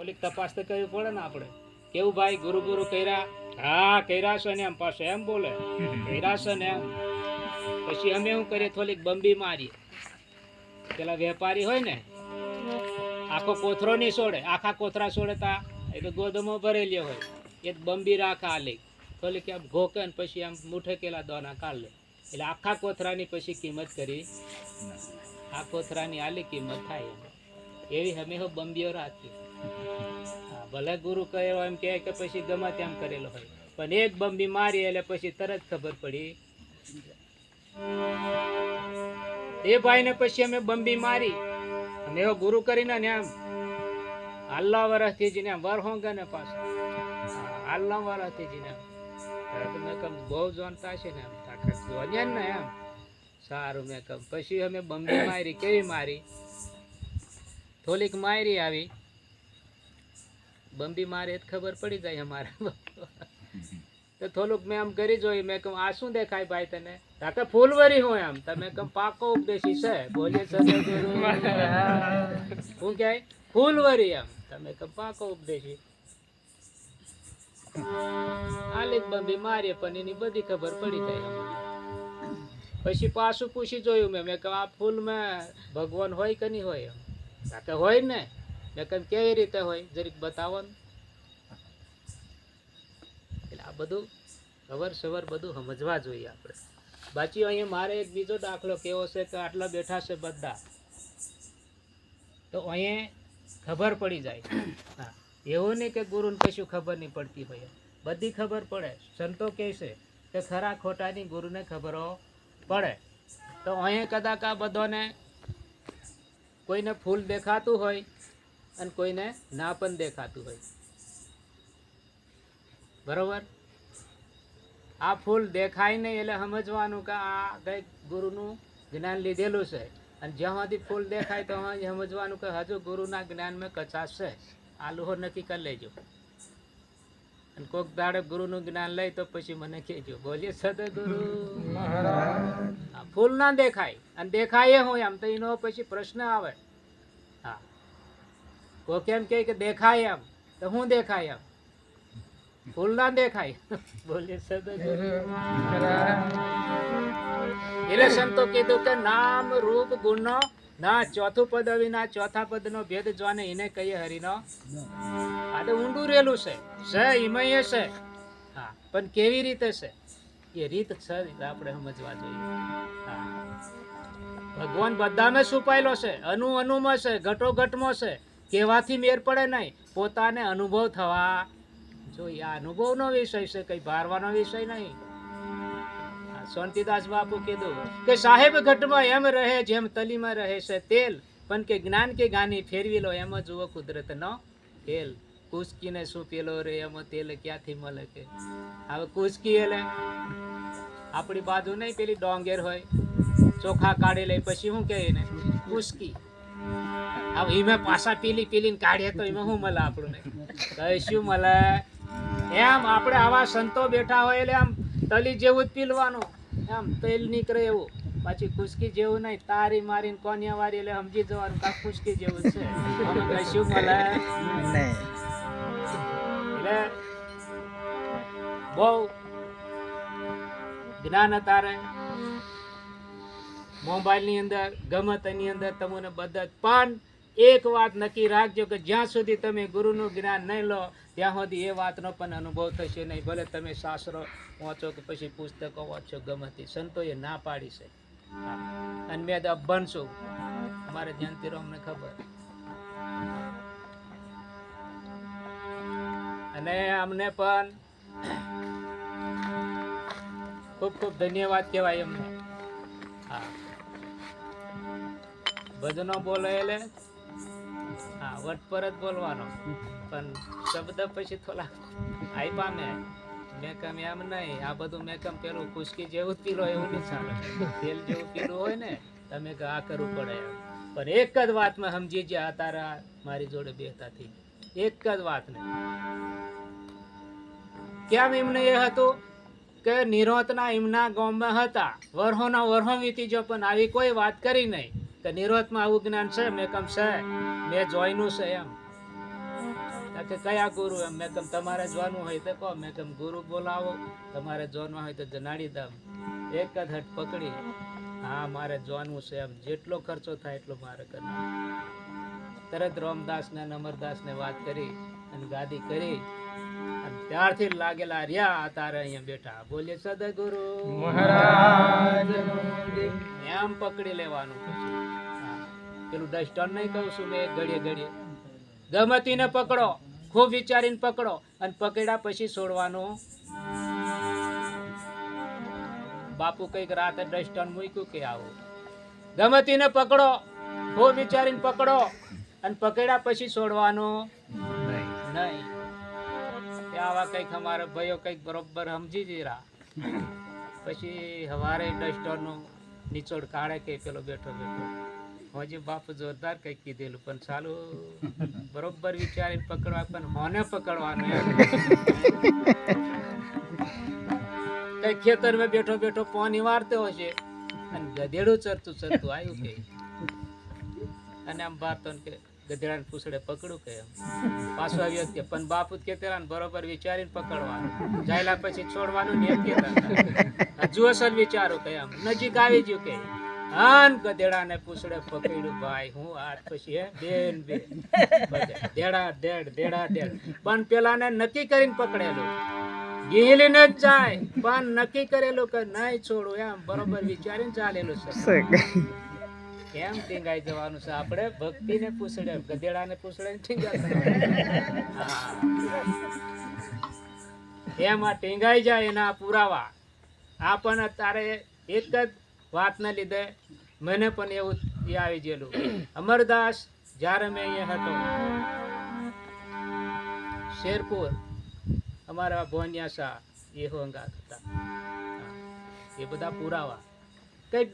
થોડીક તપાસ તો કરવી પડે ને આપણે. કેવું ભાઈ, ગુરુ ગુરુ કર્યા? હા કર્યા છે ને એમ. પાછો એમ બોલે કર્યા છે ને એમ. પછી અમે શું કરીએ, થોડીક બંબી મારીએ. પેલા વેપારી હોય ને, આખો કોથરો નહીં છોડે, આખા કોથરા છોડે તા એ તો ગોદમો ભરેલી હોય, એ બંબી રાખા આલે થોડીક આમ ઘોકે ને પછી આમ મુઠે કેલા દોના કાઢ લે. એટલે આખા કોથરાની પછી કિંમત કરી, આ કોથરાની આલી કિંમત થાય. એવી અમે હો બંબીઓ રાખીએ. હા, ભલે ગુરુ કહેવો એમ કે પછી ગમે તેમ કરેલો હોય, પણ એક બંબી મારી એટલે પછી તરત ખબર પડી. એ ભાઈને પછી અમે બંબી મારી, અમે એવો ગુરુ કરીને ને આમ હાલના વર્ષથી જ ને વર હોંગે ને પાછા હાલના વર્ષથી જ ને તમે કમ બહુ જોનતા છે ને એમ તાકાત જોન્યા ને એમ સારું. મેં કમ પછી અમે બંબી મારી. કેવી મારી? થોડીક મારી આવી બંબી મારે ખબર પડી જાય અમારે. તો થોડુંક મેં આમ કરી જોયું. મેં કહું આ શું દેખાય ભાઈ તને? તાકે ફૂલવરી હોય આમ. તમે કહું પાકો ઉપદેશી છે. બોલીએ સદગુરુ શું કહે? ફૂલવરી આમ. તમે કહું પાકો ઉપદેશી. આલિક બંબી મારીએ પણ એની બધી ખબર પડી જાય. પછી પાછું પૂછી જોયું મેં કહું આ ફૂલમાં ભગવાન હોય કે નહીં હોય? તાકે હોય ને. મેં કહું કેવી રીતે હોય જરીક બતાવો ને. એટલે આ બધું ખબર સવાર બધું સમજવા જોઈએ આપણે. બાકી અહીંયા મારે એક બીજો દાખલો કેવો છે કે આટલા બેઠા છે બધા, તો અહીંયા ખબર પડી જાય. હા, એવું નહીં કે ગુરુને કશું ખબર નહીં પડતી હોય, બધી ખબર પડે. સંતો કહે છે કે ખરા ખોટાની ગુરુને ખબરો પડે. તો અહીંયા કદાચ આ બધાને કોઈને ફૂલ દેખાતું હોય અને કોઈને ના પણ દેખાતું હોય. બરોબર? આ ફૂલ દેખાય નહીં એટલે સમજવાનું કે આ કંઈક ગુરુનું જ્ઞાન લીધેલું છે. અને જ્યાં સુધી ફૂલ દેખાય તો સમજવાનું કે હજુ ગુરુના જ્ઞાનમાં કચાશ છે. આ લોહો નક્કી કરી લેજો. અને કોઈક દાડે ગુરુનું જ્ઞાન લઈ તો પછી મને કહેજો. બોલીએ સદગુરુ મહારાજ. ફૂલ ના દેખાય અને દેખાય હોય આમ તો એનો પછી પ્રશ્ન આવે. હા, કોઈ કેમ કે દેખાય એમ તો શું દેખાય એમ? ફૂલ ના દેખાય. બોલીએ સદગુરુ મહારાજ. એટલે સંતો કીધું કે નામ રૂપ ગુણનો ના ચોથું પદ વિના ચોથા પદ નો ભેદ જોને એને કહીએ હરિનો. આ તો ઊંડું રેલું છે એમય છે. હા, પણ કેવી રીતે છે એ રીત છે આપણે સમજવા જોઈએ. હા, ભગવાન બધામાં છુપાયેલો છે, અનુમાં છે, ઘટો ઘટમાં છે. કહેવાથી મેર પડે નહીં, પોતાને અનુભવ થવા જોઈએ. આ અનુભવનો વિષય છે, કઈ ભારવાનો વિષય નહીં. શાંતિદાસ બાપુ કીધું કે સાહેબ ઘટમાં એમ રહે જેમ તલીમાં રહે છે તેલ, પણ કે જ્ઞાન કે ગાની ફેરવી લો એમ જુઓ કુદરત નો ખેલ. કુસકીને શું પેલો રે એમાં તેલ ક્યાંથી મળે કે? હવે કુસકી એટલે આપણી બાજુ નહીં પેલી ડોંગેર હોય, ચોખા કાઢી લે પછી શું કહે ને કુસકી. હવે એમાં પાછા પીલી પીલીને કાઢીએ તો એમાં શું મળે આપણને? કઈ શું મળે? એમ આપણે આવા સંતો બેઠા હોય એટલે આમ તલી જેવું જ પીલવાનું, એમ તેલ નીકળે એવું. પછી ખુશકી જેવું નહીં, તારી મારીને કોનિયા વારી એટલે સમજી જવાનું કે ખુશકી જેવું છે. કઈ શું મળે? એટલે બહુ જ્ઞાન તારે મોબાઈલ ની અંદર ગમે તેની અંદર તમને બધા. પણ એક વાત નક્કી રાખજો કે જ્યાં સુધી તમે ગુરુનું જ્ઞાન નહીં લો ત્યાં સુધી એ વાતનો પણ અનુભવ થશે નહીં. ભલે તમે શાસ્ત્રો વાંચો કે પછી પુસ્તકો વાંચો, ગમે તે સંતોએ ના પાડી છે. અને મેં અભણ છું, અમારે જયંતિરાવ અમને ખબર. અને અમને પણ ખૂબ ખૂબ ધન્યવાદ કહેવાય એમને. હા, ભજનો બોલે એટલે હા વટ પર જ બોલવાનો, પણ શબ્દ પછી થોડા આઈ પામે. મેં કમ એમ નહીં, આ બધું મેં કમ પેલું ખુશકી જેવું જ પીલો એવું નહીં ચાલે. તેલ જેવું પીલું હોય ને તમે કે આ કરવું પડે એમ. પણ એક જ વાતમાં સમજી ગયા તારા મારી જોડે બેહતાથી, એક જ વાત ને. કેમ એમને એ હતું કે નિરોધના એમના ગામમાં હતા, વરહોના વરહો વીતી ગયો પણ આવી કોઈ વાત કરી નહીં કે નિરોધમાં આવું જ્ઞાન છે. મેં કમ છે, મેં જોઈનું છે એમ. કે કયા ગુરુ? એમ મેં કેમ તમારે જોવાનું હોય તો કહો. મેં કેમ ગુરુ બોલાવો, તમારે જોવાનું હોય તો જનાડી દમ. એક જ હટ પકડી, હા મારે જોવાનું છે, એમ જેટલો ખર્ચો થાય એટલો મારે કરવાનો. તરત રામદાસ ને અમરદાસ ને વાત કરી અને ગાદી કરી અને ત્યારથી લાગેલા રહ્યા તારે અહીંયા બેઠા. બોલીએ સદગુરુ મહારાજ એમ પકડી લેવાનું. પછી પેલું ડસ્ટર નહીં કહું છું મેં, ઘડીએ ઘડીએ ગમતીને પકડો, ખૂબ વિચારીને પકડો અને પકડ્યા પછી છોડવાનું. બાપુ કઈક રાતે ડસ્ટર મૂક્યું કે આવું, ગમતીને પકડો, ખૂબ વિચારીને પકડો અને પકડ્યા પછી છોડવાનું નહીં. આવા કઈક અમારા ભાઈઓ કઈક બરોબર સમજી જીરા. પછી હવારે ડસ્ટર નું નીચોડ કાઢે કે પેલો બેઠો બેઠો હજી બાપુ જોરદાર કઈક કીધેલું, પણ ચાલુ બરોબર વિચારીને પકડવા, પણ હોને પકડવાનું. કઈ ખેતર માં બેઠો બેઠો પાણી વારતો હશે અને ગધેડું ચરતું ચરતું આવ્યું કે, અને આમ વારતો કે ગધેડા ને પૂછડે પકડું કે એમ પાછું આવ્યો કે, પણ બાપુ કે તેરા બરોબર વિચારીને પકડવાનું, જાયલા પછી છોડવાનું ને એમ કેતા જુઓ સર વિચારો કે એમ નજીક આવી ગયું કે હાન ગધેડા ને પૂછડે પકડ્યું. ભાઈ હું હાથ પછી હે બેન બે દેડા દેડ દેડા દેડ, પણ પેલા ને નક્કી કરીને પકડેલું, ગીલીને જ જાય પણ નક્કી કરેલું કે નહીં છોડું, એમ બરોબર વિચારીને ચાલેલું છે. કેમ ટીંગાઈ જવાનું છે આપણે? ભક્તિ ને પૂછડે, ગધેડા ને પૂછડે એમાં ટીંગાઈ જાય એના પુરાવા. આ પણ અત્યારે એક જ વાત ના લીધે મને પણ એવું આવી ગયેલું. અમરદાસ જયારે મેં અહીંયા હતો શેરપુર, અમારા ભોનિયા શાહ એ હોંગાત હતા, એ બધા પુરાવા. કઈક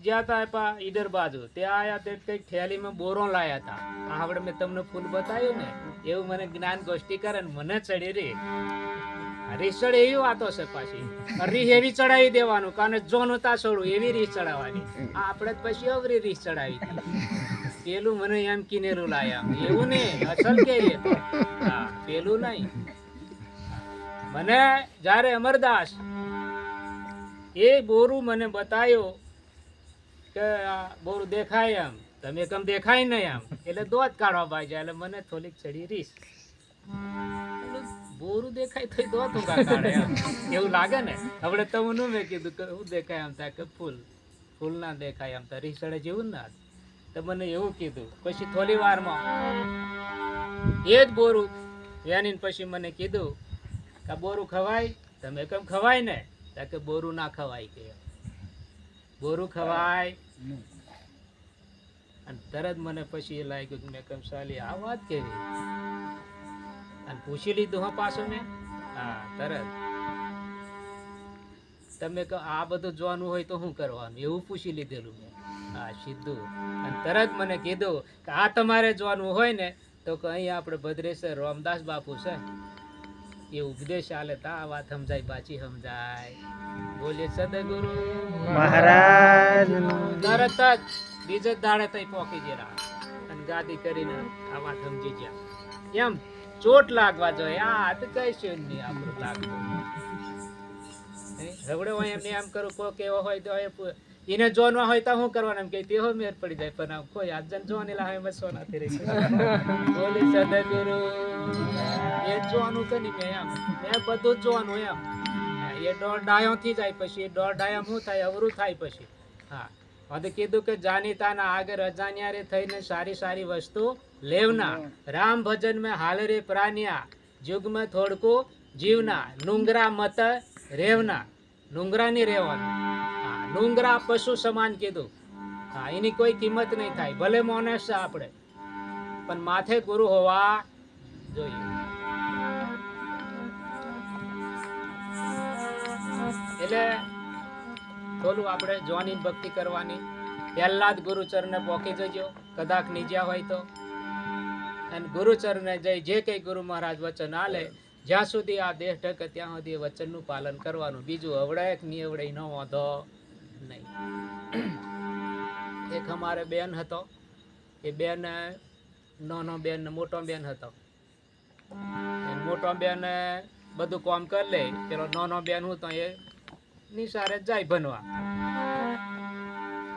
જ્યાં હતા ઈડર બાજુ ત્યાં આયા તે કઈક થેલીમાં બોરો લાયા હતા. આપણે મેં તમને ફૂલ બતાવ્યું ને એવું મને જ્ઞાન ગોષ્ઠી કરે ને મને ચડી રહી રીસડ એવી વાતો છે. પાછી રીસ એવી ચડાવી દેવાનું કારણ જો નતા છોડું એવી રીસ ચડાવવાની. આપણે પછી અવરી રીસ ચડાવી પેલું મને એમ કિનેલું લાયા, એવું નહીં અસલ કે હા પેલું નહીં. મને જયારે અમરદાસ એ બોરું મને બતાવ્યો કે આ બોરું દેખાય એમ, તમે કેમ દેખાય નહીં એમ, એટલે દોત કાઢવા બાજુ એટલે મને થોડીક ચડી રીસ. બોરું દેખાય તો દોત કાઢે એમ એવું લાગે ને. આપણે તમને મેં કીધું કે શું દેખાય એમ થાય કે ફૂલ, ફૂલ ના દેખાય એમ તો રીસડે જેવું ના, તો મને એવું કીધું. પછી થોડી વારમાં એ જ બોરું વેની પછી મને કીધું કે બોરું ખવાય? તમે કેમ ખવાય ને? કે બોરું ના ખવાય કે બોરું ખવાય. અને તરત મને પછી એ લાગ્યું કે મેં કેમ સાલી આ વાત કેવી, અને પૂછી લીધું હા પાછું મેં. હા તરત તમે આ બધું જોવાનું હોય તો શું કરવાનું એવું પૂછી લીધેલું મેં. હા સીધું. અને તરત મને કીધું કે આ તમારે જોવાનું હોય ને તો કે અહીંયા આપણે ભદ્રેશ્વર રામદાસ બાપુ છે એ ઉપદેશ ચાલે તા આ વાત સમજાય, બાચી સમજાય. બોલે સદગુરુ મહારાજ. તરત જ બીજે દાડે તઈ પોકી જરા અને ગાદી કરીને આ વાત સમજી ગયા. એમ ચોટ લાગવા જોઈએ, આ હાથ કઈ નહીં આપણું લાગતું. હવડે હોય એમને એમ કરું કોઈ કેવો હોય તો એને જોવા હોય તો શું કરવાનું એમ કે તેહો મેર પડી જાય, પણ કોઈ આજન જોવાની લાવે એમ સોનાથી રહી. બોલે સદગુરુ એ જોવાનું કે નહીં મેં એમ મેં બધું જ જોવાનું એમ. એ દોઢ ડાયો થી જાય પછી એ દોઢ ડાયા શું થાય અવરું થાય પછી. હા હવે કીધું કે જાણીતાના આગળ અજાણ્યા રે થઈને સારી સારી વસ્તુ લેવના, રામ ભજન મેં હાલ રે પ્રાણ્યા, જુગ में થોડકું જીવના, નુંગરા મત રેવના. નુંગરા ની રેવાનું. હા નુંગરા પશુ સમાન કીધું. હા એની કોઈ કિંમત નહીં થાય, ભલે મોનેસ છે આપણે પણ માથે ગુરુ હોવા જોઈએ. એટલે થોડું આપણે જોવાની ભક્તિ કરવાની. પહેલા જ ગુરુચરણે પોકી જજો કદાચ નીજ્યા હોય તો, અને ગુરુચરણે જઈ જે કઈ ગુરુ મહારાજ વચન આલે જ્યાં સુધી આ દેહ ઢકે ત્યાં સુધી વચનનું પાલન કરવાનું. બીજું અવડાય કે નહીં અવડાય ન વાંધો નહીં. એક અમારે બેન હતો, એ બેન નાનો બેન મોટો બેન હતો. મોટો બેન બધું કામ કરી લે, પેલો નાનો બેન હું તો એ નિસારે જાય ભણવા.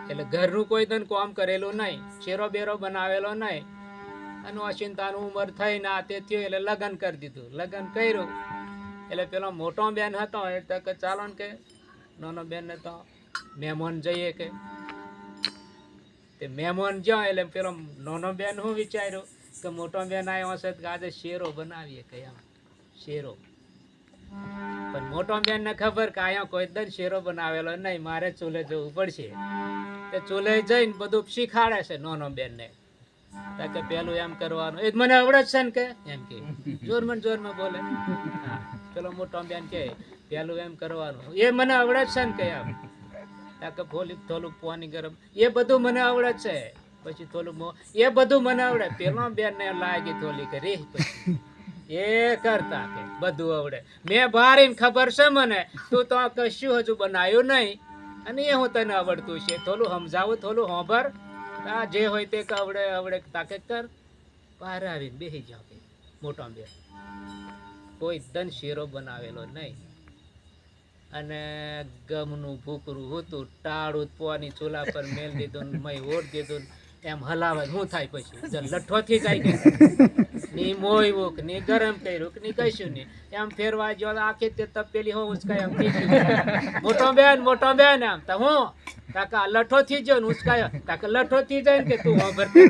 એટલે ઘરનું કોઈ તને કામ કરેલું નહીં, શેરો બેરો બનાવેલો નહીં, અને અચિંતાનું ઉંમર થઈ ને આ તે થયું એટલે લગ્ન કરી દીધું. લગ્ન કર્યું એટલે પેલો મોટો બેન હતો એટલે કે ચાલો ને કે નાનો બેન ને તો મહેમાન જઈએ કે તે મહેમાન જ્યાં એટલે પેલો નાનો બેન હું વિચાર્યું કે મોટો બેન આવ્યો હશે કે આજે શેરો બનાવીએ કે એમ શેરો. પણ મોટો બેન ને ખબર કે અહીંયા કોઈ દન શેરો બનાવેલો નહીં, મારે ચૂલે જવું પડશે. તે ચૂલે જઈને બધું શીખાડે છે નાનો બેન ને કે પેલું એમ કરવાનું, એ મને આવડે છે ને કે એમ કે જોરમાં બોલે. હા, પેલો મોટો બેન કે પેલું એમ કરવાનું, એ મને આવડે છે ને કે એમ કે થોડુંક પાણી ગરમ, એ બધું મને આવડે છે. પછી થોડુંક એ બધું મને આવડે. પેલો બેન ને લાગી થોડી કે રે પછી એ કરતા કે બધું આવડે. મેં બારીને ખબર છે મને, તું તો કશું હજુ બનાવ્યું નહીં અને એ હું તને આવડતું છે. થોડું સમજાવું, થોડું હોંભર, આ જે હોય તે આવડે તાકે કર. બહાર આવીને બેસી જાવ કે મોટો બેન કોઈ દન શેરો બનાવેલો નહીં, અને ગમનું ભૂકરું હતું, ટાળું પોની ચૂલા પર મેલ દીધું, મય ઓઢ દીધું, એમ હલાવે શું થાય પછી લઠ્ઠો થી જાય કે ની મોયવું કે ની ગરમ કર્યું કે ની કશું નહીં, એમ ફેરવા જો આખી તે તપેલી હું ઉચકાય એમ થઈ ગયું. મોટો બેન એમ તો હું કાકા લઠ્ઠો થી ગયો ને ઉચકાયો, કાકા લઠ્ઠો થી જાય ને કે તું ભરતી